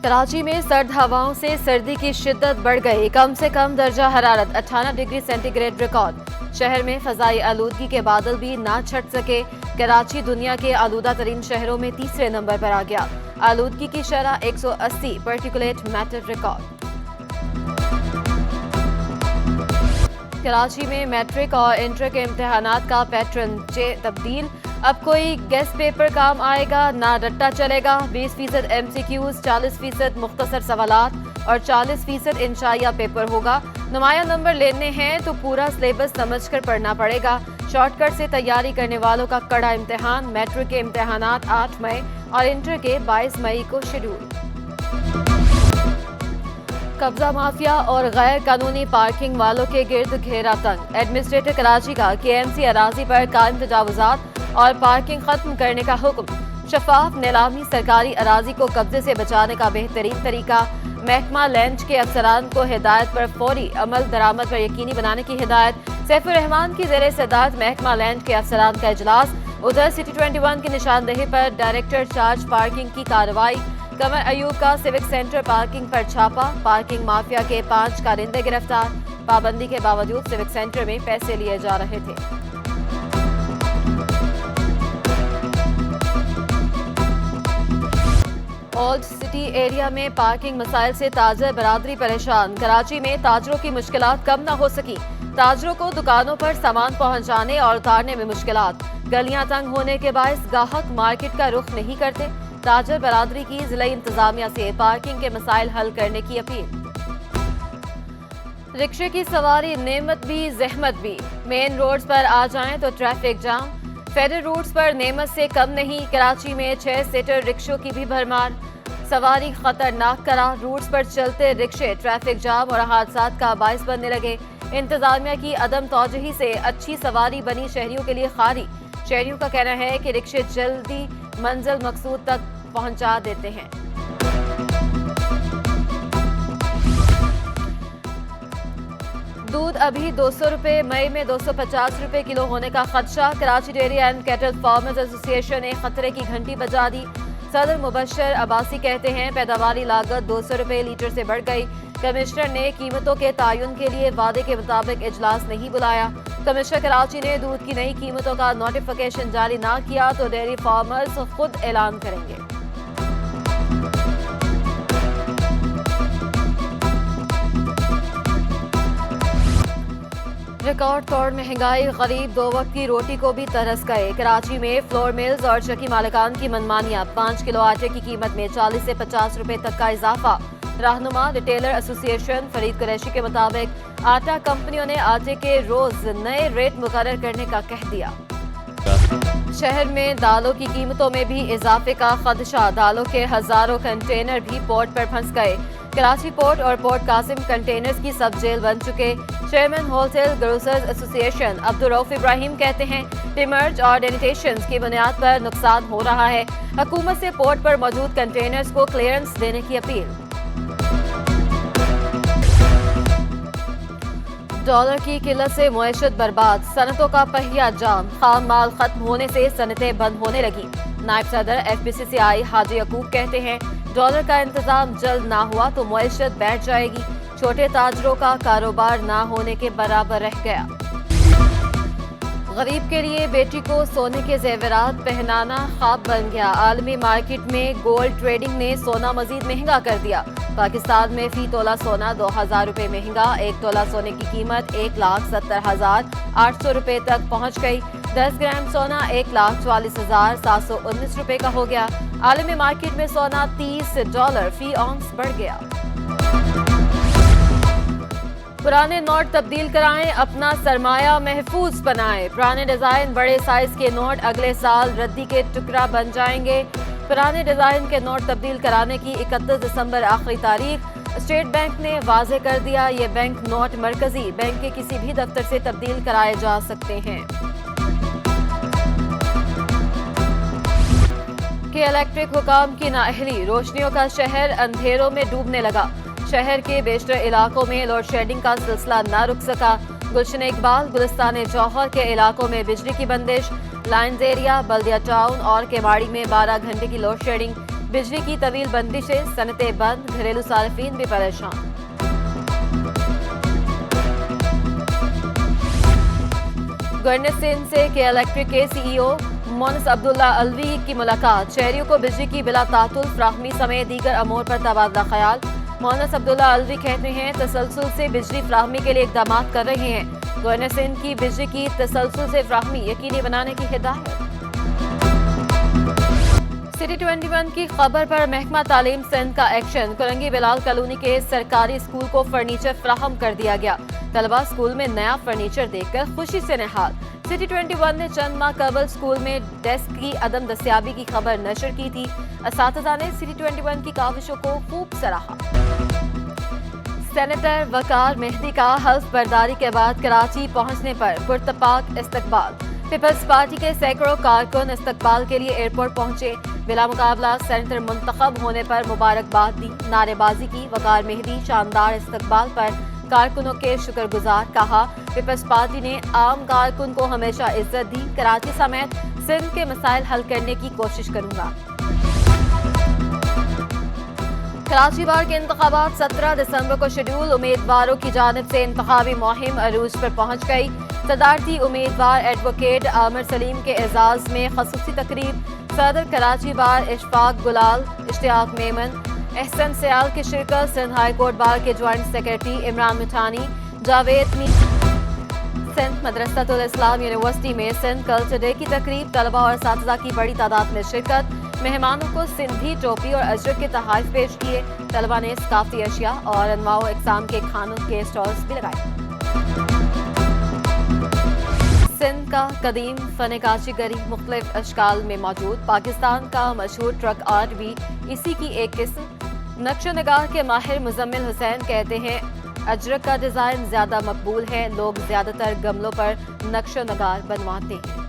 कराची में सर्द हवाओं से सर्दी की शिद्दत बढ़ गई। कम से कम दर्जा हरारत 98 डिग्री सेंटीग्रेड रिकॉर्ड। शहर में फजाई आलूदगी के बादल भी ना छट सके। कराची दुनिया के आलूदा तरीन शहरों में तीसरे नंबर पर आ गया। आलूदगी की शरह 180 पार्टिकुलेट मैटर रिकॉर्ड। कराची में मैट्रिक और इंटर के इम्तिहानात का पैटर्न तब्दील। अब कोई गेस्ट पेपर काम आएगा ना रट्टा चलेगा। 20% MCQs, 40% मुख्तसर सवालात और 40% इंशाइया पेपर होगा। नुमाया नंबर लेने हैं तो पूरा सिलेबस समझकर पढ़ना पड़ेगा। शॉर्टकट से तैयारी करने वालों का कड़ा इम्तिहान। मैट्रिक के इम्तिहानात 8 मई और इंटर के 22 मई को शेड्यूल। कब्जा माफिया और गैर कानूनी पार्किंग वालों के गिर्द घेरा तंग। एडमिनिस्ट्रेटर कराची का KMC अराजी पर कायम तजावुजात और पार्किंग खत्म करने का हुक्म। शफाफ नीलामी सरकारी अराजी को कब्जे से बचाने का बेहतरीन तरीका। महकमा लैंड के अफसरान को हिदायत पर फौरी अमल दरामद पर यकीनी बनाने की हिदायत। सैफुर रहमान की ज़ेर सदारत महकमा लैंड के अफसरान का इजलास। उधर सिटी 21 की निशानदेही पर डायरेक्टर चार्ज पार्किंग की कार्रवाई। कमर अयूब का सिविक सेंटर पार्किंग पर छापा। पार्किंग माफिया के 5 कारिंदे गिरफ्तार। पाबंदी के बावजूद सिविक सेंटर में पैसे लिए जा रहे थे। ओल्ड सिटी एरिया में पार्किंग मसाइल से ताजर बरादरी परेशान। कराची में ताजरों की मुश्किलात कम न हो सकी। ताजरों को दुकानों पर सामान पहुंचाने और उतारने में मुश्किलात। गलियां तंग होने के बायस गाहक मार्केट का रुख नहीं करते। ताजर बरादरी की जिला इंतजामिया से पार्किंग के मसाइल हल करने की अपील। रिक्शे की सवारी नेमत भी जहमत भी। मेन रोड्स पर आ जाएं तो ट्रैफिक जाम। फेडरल रूट्स पर नेमत से कम नहीं। कराची में 6 सीटर रिक्शों की भी भरमार। सवारी खतरनाक करार। रूट्स पर चलते रिक्शे ट्रैफिक जाम और हादसात का बायस बनने लगे। इंतजामिया की अदम तौजही से अच्छी सवारी बनी शहरियों के लिए खारी। शहरियों का कहना है कि रिक्शे जल्दी मंजिल मकसूद तक पहुंचा देते हैं। दूध अभी 200 रुपए, मई में 250 रुपए किलो होने का खदशा। Karachi dairy and cattle farmers association ने खतरे की घंटी बजा दी। सदर मुबश्शर अब्बासी कहते हैं पैदावारी लागत 200 रुपए लीटर से बढ़ गई। कमिश्नर ने कीमतों के तायुन के लिए वादे के मुताबिक इजलास नहीं बुलाया। कमिश्नर कराची ने दूध की नई कीमतों का नोटिफिकेशन जारी ना किया तो डेयरी फार्मर्स खुद ऐलान करेंगे। रिकॉर्ड तोड़ महंगाई। गरीब 2 वक्त की रोटी को भी तरस गए। कराची में फ्लोर मिल्स और चक्की मालिकान की मनमानियां। 5 किलो आटे की कीमत में 40 से 50 रुपए तक का इजाफा। रहनुमा रिटेलर एसोसिएशन फरीद कुरैशी के मुताबिक आटा कंपनियों ने आटे के रोज नए रेट मुकर्रर करने का कह दिया। शहर में दालों की कीमतों में भी इजाफे का खदशा। दालों के हजारों कंटेनर भी पोर्ट पर फंस गए। कराची पोर्ट और पोर्ट कासिम कंटेनर्स की सब जेल बन चुके। Chairman wholesale grocers association Abdul Rauf Ibrahim कहते हैं डिमर्ज और डेनिटेशंस की बुनियाद पर नुकसान हो रहा है। हुकूमत से पोर्ट पर मौजूद कंटेनर्स को क्लियरेंस देने की अपील। डॉलर की किल्लत से मुआशत बर्बाद। सनतों का पहिया जाम। खाम माल खत्म होने से सनतें बंद होने लगी। नायब सदर FBCCI हाजी यकूब कहते हैं डॉलर का इंतजाम जल्द ना हुआ तो मुआशत बैठ जाएगी। छोटे ताजरों का कारोबार ना होने के बराबर रह गया। गरीब के लिए बेटी को सोने के जेवरात पहनाना ख्वाब बन गया। आलमी मार्केट में गोल्ड ट्रेडिंग ने सोना मजीद महंगा कर दिया। पाकिस्तान में फी तोला सोना 2000 रुपए महंगा। 1 तोला सोने की कीमत 1,70,800 रुपए तक पहुंच गई। 10 ग्राम सोना 1,44,719 रुपए का हो गया। आलमी मार्केट में सोना $30 फी औंस बढ़ गया। पुराने नोट तब्दील कराएं, अपना सरमाया महफूज बनाएं। पुराने डिजाइन बड़े साइज के नोट अगले साल रद्दी के टुकड़ा बन जाएंगे। पुराने डिजाइन के नोट तब्दील कराने की 31 दिसंबर आखिरी तारीख। स्टेट बैंक ने वाजे कर दिया ये बैंक नोट मरकजी बैंक के किसी भी दफ्तर से तब्दील कराए जा सकते हैं। के इलेक्ट्रिक हुकाम की नाअहली। रोशनियों का शहर अंधेरों में डूबने लगा। शहर के बेशतर इलाकों में लोड शेडिंग का सिलसिला न रुक सका। गुलशन इकबाल गुलिस्तान जौहर के इलाकों में बिजली की बंदिश। लाइन्स एरिया, बल्दिया टाउन और केवाड़ी में 12 घंटे की लोड शेडिंग। बिजली की तवील बंदिशें, सनतें बंद, घरेलू सार्फिन भी परेशान। गवर्नर सिंध से के इलेक्ट्रिक के सीईओ मोनस अब्दुल्ला अलवी की मुलाकात, शहरियों को बिजली की बिला तातुल फ्राहमी समेत दीगर अमूर पर तबादला ख्याल। मोनस अब्दुल्ला अलवी कहते हैं तसलसल से बिजली फ्राहमी के लिए इकदाम कर रहे हैं। गवर्नर सिंध की बिजली की तसलसल से फ्राहमी यकीनी बनाने की हिदायत। सिटी 21 की खबर पर महकमा तालीम सिंध का एक्शन, कुरंगी बिलाल कॉलोनी के सरकारी स्कूल को फर्नीचर फ्राहम कर दिया गया। तलबा स्कूल में नया फर्नीचर देखकर खुशी से निहाल। सिटी 21 ने चंद माह कबल स्कूल में डेस्क की अदम दस्तियाबी की खबर नशर की थी। असातिज़ा ने सिटी 21 की काविशों को खूब सराहा। सेनेटर वकार मेहदी का हल्फ बर्दारी के बाद कराची पहुंचने पर पुरतपाक इस्तकबाल। पीपल्स पार्टी के सैकड़ों कारकुन इस्तकबाल के लिए एयरपोर्ट पहुंचे। बिला मुकाबला सेनेटर मुंतखब होने पर मुबारकबाद दी, नारेबाजी की। वकार मेहदी शानदार इस्तकबाल पर कारकुनों के शुक्रगुजार, कहा पीपल्स पार्टी ने आम कारकुन को हमेशा इज्जत दी, कराची समेत सिंध के मसाइल हल करने की कोशिश करूंगा। कराची बार के इंतखाबात 17 दिसंबर को शेड्यूल, उम्मीदवारों की जानिब से इंतखाबी मुहिम अरूज पर पहुंच गई। सदारती उम्मीदवार एडवोकेट आमिर सलीम के एजाज में खसूसी तकरीब, सदर कराची बार इशफाक गुलाल, इश्तियाक मेमन, एहसन सयाल की शिरकत। सिंध हाई कोर्ट बार के ज्वाइंट सेक्रेटरी इमरान मिठानी, जावेद मी। सिंध मदरसतुल इस्लाम यूनिवर्सिटी में सिंध कल्चर डे की तकरीब, तलबा और असातिज़ा की बड़ी तादाद में शिरकत। मेहमानों को सिंधी टोपी और अजरक के तोहफे पेश किए। तलबा ने सकाफती अशिया और अनवाओ इकसाम के खानों के स्टॉल्स भी लगाए। सिंध का कदीम फन काशीगरी मुख्तलिफ अशकाल में मौजूद। पाकिस्तान का मशहूर ट्रक आर्ट भी इसी की एक किस्म। नक्शो नगार के माहिर मुजम्मिल हुसैन कहते हैं अजरक का डिज़ाइन ज़्यादा मकबूल है, लोग ज़्यादातर गमलों पर नक्शो नगार बनवाते हैं।